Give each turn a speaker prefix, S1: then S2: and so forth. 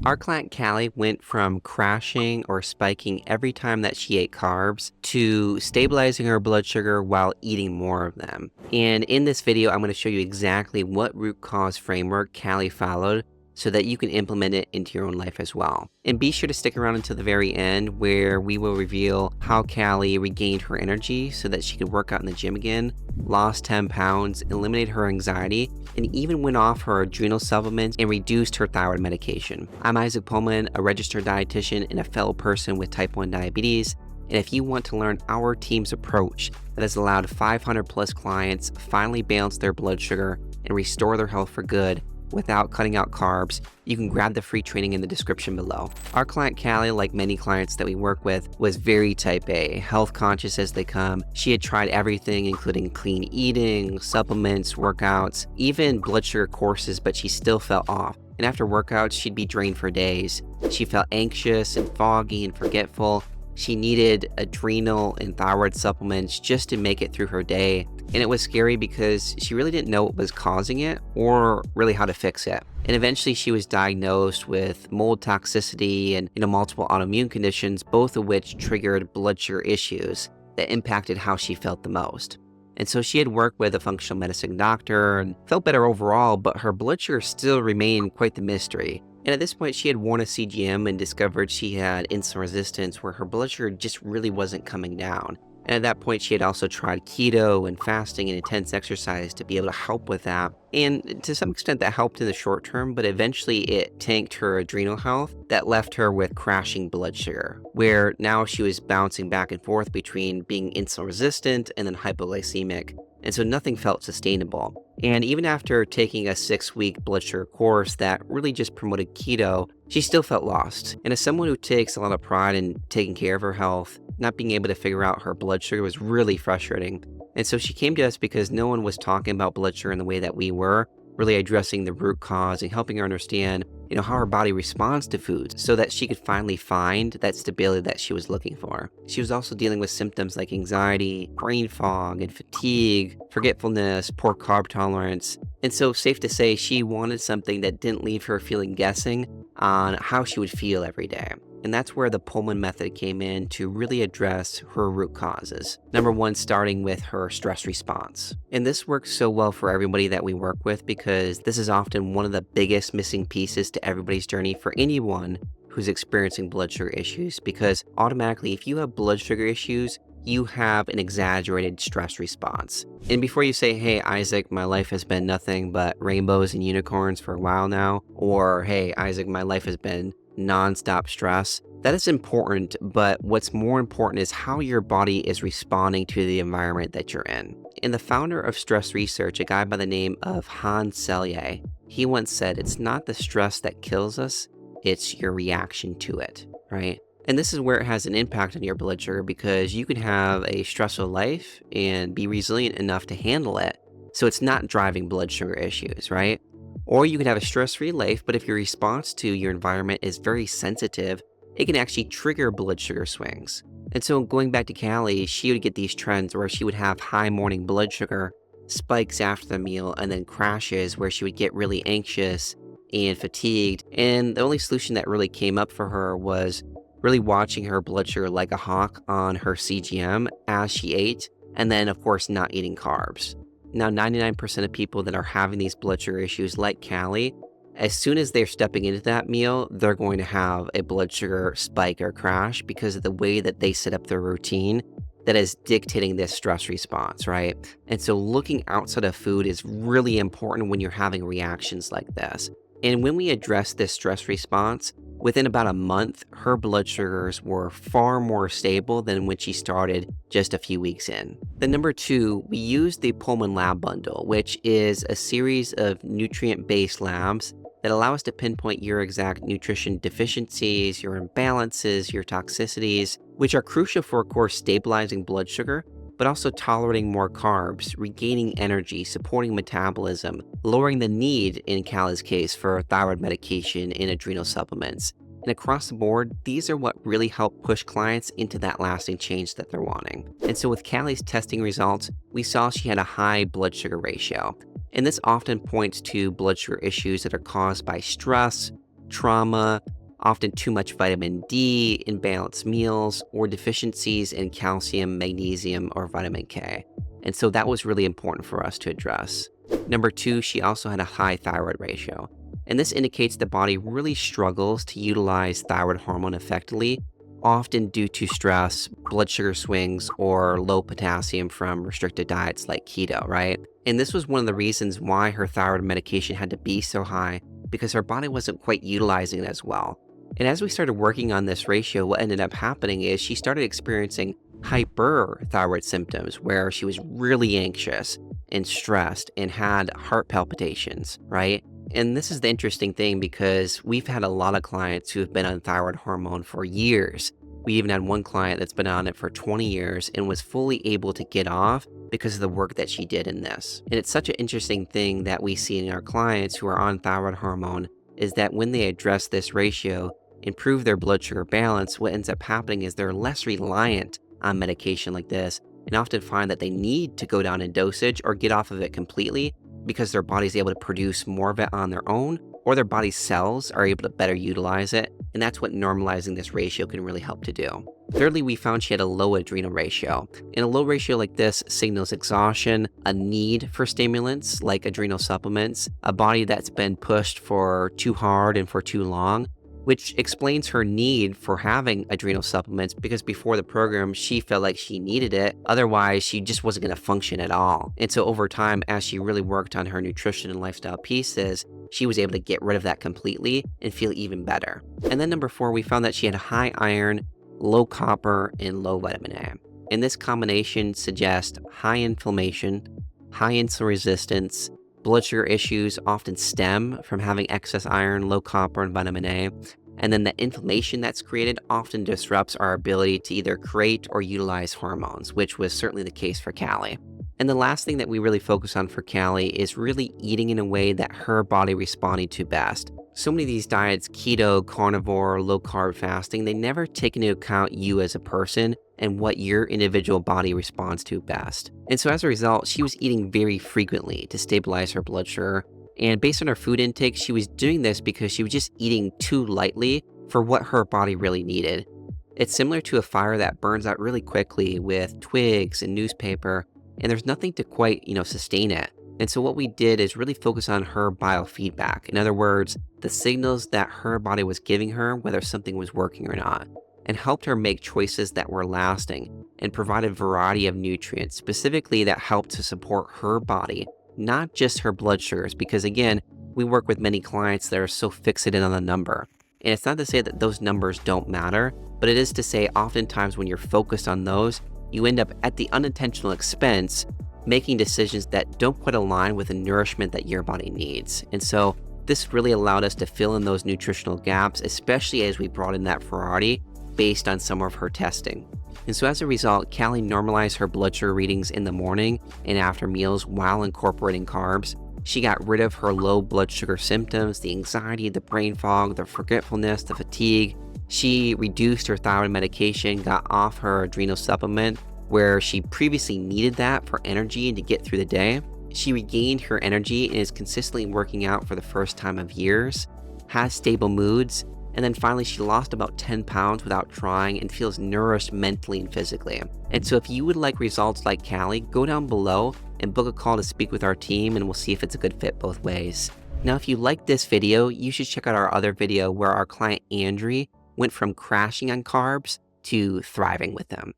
S1: Our client Callie went from crashing or spiking every time that she ate carbs to stabilizing her blood sugar while eating more of them. And in this video, I'm going to show you exactly what root cause framework Callie followed so that you can implement it into your own life as well. And be sure to stick around until the very end where we will reveal how Callie regained her energy so that she could work out in the gym again, lost 10 pounds, eliminated her anxiety, and even went off her adrenal supplements and reduced her thyroid medication. I'm Isaac Pullman, a registered dietitian and a fellow person with type 1 diabetes. And if you want to learn our team's approach that has allowed 500 plus clients finally balance their blood sugar and restore their health for good without cutting out carbs, you can grab the free training in the description below. Our client Callie, like many clients that we work with, was very type A, health conscious as they come. She had tried everything, including clean eating, supplements, workouts, even blood sugar courses, but she still felt off. And after workouts, she'd be drained for days. She felt anxious and foggy and forgetful. She needed adrenal and thyroid supplements just to make it through her day. And it was scary because she really didn't know what was causing it or really how to fix it. And eventually she was diagnosed with mold toxicity and multiple autoimmune conditions, both of which triggered blood sugar issues that impacted how she felt the most. And so she had worked with a functional medicine doctor and felt better overall, but her blood sugar still remained quite the mystery. And at this point, she had worn a CGM and discovered she had insulin resistance where her blood sugar just really wasn't coming down. And at that point, she had also tried keto and fasting and intense exercise to be able to help with that. And to some extent, that helped in the short term, but eventually it tanked her adrenal health that left her with crashing blood sugar, where now she was bouncing back and forth between being insulin resistant and then hypoglycemic. And so nothing felt sustainable. And even after taking a 6-week blood sugar course that really just promoted keto, she still felt lost. And as someone who takes a lot of pride in taking care of her health, not being able to figure out her blood sugar was really frustrating. And so she came to us because no one was talking about blood sugar in the way that we were, really addressing the root cause and helping her understand, how her body responds to foods so that she could finally find that stability that she was looking for. She was also dealing with symptoms like anxiety, brain fog, and fatigue, forgetfulness, poor carb tolerance. And so safe to say she wanted something that didn't leave her feeling guessing on how she would feel every day. And that's where the Pullman method came in to really address her root causes. Number one, starting with her stress response. And this works so well for everybody that we work with because this is often one of the biggest missing pieces to everybody's journey for anyone who's experiencing blood sugar issues, because automatically if you have blood sugar issues, you have an exaggerated stress response. And before you say, hey, Isaac, my life has been nothing but rainbows and unicorns for a while now, or hey, Isaac, my life has been nonstop stress, that is important, but what's more important is how your body is responding to the environment that you're in. And the founder of stress research, a guy by the name of Hans Selye, he once said, it's not the stress that kills us, it's your reaction to it, right? And this is where it has an impact on your blood sugar because you can have a stressful life and be resilient enough to handle it, so it's not driving blood sugar issues, right? Or you can have a stress-free life, but if your response to your environment is very sensitive, it can actually trigger blood sugar swings. And so going back to Callie, she would get these trends where she would have high morning blood sugar, spikes after the meal, and then crashes where she would get really anxious and fatigued. And the only solution that really came up for her was really watching her blood sugar like a hawk on her CGM as she ate, and then of course not eating carbs. Now, 99% of people that are having these blood sugar issues like Callie, as soon as they're stepping into that meal, they're going to have a blood sugar spike or crash because of the way that they set up their routine that is dictating this stress response, right? And so looking outside of food is really important when you're having reactions like this. And when we address this stress response, within about a month, her blood sugars were far more stable than when she started just a few weeks in. Then number two, we used the Pullman Lab Bundle, which is a series of nutrient-based labs that allow us to pinpoint your exact nutrition deficiencies, your imbalances, your toxicities, which are crucial for, of course, stabilizing blood sugar, but also tolerating more carbs, regaining energy, supporting metabolism, lowering the need, in Callie's case, for thyroid medication and adrenal supplements. And across the board, these are what really help push clients into that lasting change that they're wanting. And so with Callie's testing results, we saw she had a high blood sugar ratio. And this often points to blood sugar issues that are caused by stress, trauma, often too much vitamin D, imbalanced meals, or deficiencies in calcium, magnesium, or vitamin K. And so that was really important for us to address. Number 2, she also had a high thyroid ratio. And this indicates the body really struggles to utilize thyroid hormone effectively, often due to stress, blood sugar swings, or low potassium from restricted diets like keto, right? And this was one of the reasons why her thyroid medication had to be so high, because her body wasn't quite utilizing it as well. And as we started working on this ratio, what ended up happening is she started experiencing hyperthyroid symptoms where she was really anxious and stressed and had heart palpitations, right? And this is the interesting thing because we've had a lot of clients who have been on thyroid hormone for years. We even had one client that's been on it for 20 years and was fully able to get off because of the work that she did in this. And it's such an interesting thing that we see in our clients who are on thyroid hormone is that when they address this ratio, improve their blood sugar balance, what ends up happening is they're less reliant on medication like this and often find that they need to go down in dosage or get off of it completely because their body's able to produce more of it on their own, or their body's cells are able to better utilize it, and that's what normalizing this ratio can really help to do. Thirdly, we found she had a low adrenal ratio, and a low ratio like this signals exhaustion, a need for stimulants like adrenal supplements, a body that's been pushed for too hard and for too long, which explains her need for having adrenal supplements because before the program, she felt like she needed it. Otherwise, she just wasn't going to function at all. And so over time, as she really worked on her nutrition and lifestyle pieces, she was able to get rid of that completely and feel even better. And then number 4, we found that she had high iron, low copper, and low vitamin A. And this combination suggests high inflammation, high insulin resistance. Blood sugar issues often stem from having excess iron, low copper, and vitamin A. And then the inflammation that's created often disrupts our ability to either create or utilize hormones, which was certainly the case for Kalli. And the last thing that we really focus on for Kalli is really eating in a way that her body responded to best. So many of these diets, keto, carnivore, low carb fasting, they never take into account you as a person and what your individual body responds to best. And so as a result, she was eating very frequently to stabilize her blood sugar. And based on her food intake, she was doing this because she was just eating too lightly for what her body really needed. It's similar to a fire that burns out really quickly with twigs and newspaper, and there's nothing to quite, sustain it. And so what we did is really focus on her biofeedback. In other words, the signals that her body was giving her, whether something was working or not, and helped her make choices that were lasting and provide a variety of nutrients, specifically that helped to support her body, not just her blood sugars, because again, we work with many clients that are so fixated on the number. And it's not to say that those numbers don't matter, but it is to say oftentimes when you're focused on those, you end up at the unintentional expense making decisions that don't quite align with the nourishment that your body needs. And so this really allowed us to fill in those nutritional gaps, especially as we brought in that variety based on some of her testing. And so as a result, Kalli normalized her blood sugar readings in the morning and after meals while incorporating carbs. She got rid of her low blood sugar symptoms, the anxiety, the brain fog, the forgetfulness, the fatigue. She reduced her thyroid medication, got off her adrenal supplement, where she previously needed that for energy and to get through the day. She regained her energy and is consistently working out for the first time of years, has stable moods, and then finally she lost about 10 pounds without trying and feels nourished mentally and physically. And so if you would like results like Kalli, go down below and book a call to speak with our team and we'll see if it's a good fit both ways. Now, if you liked this video, you should check out our other video where our client Andrea went from crashing on carbs to thriving with them.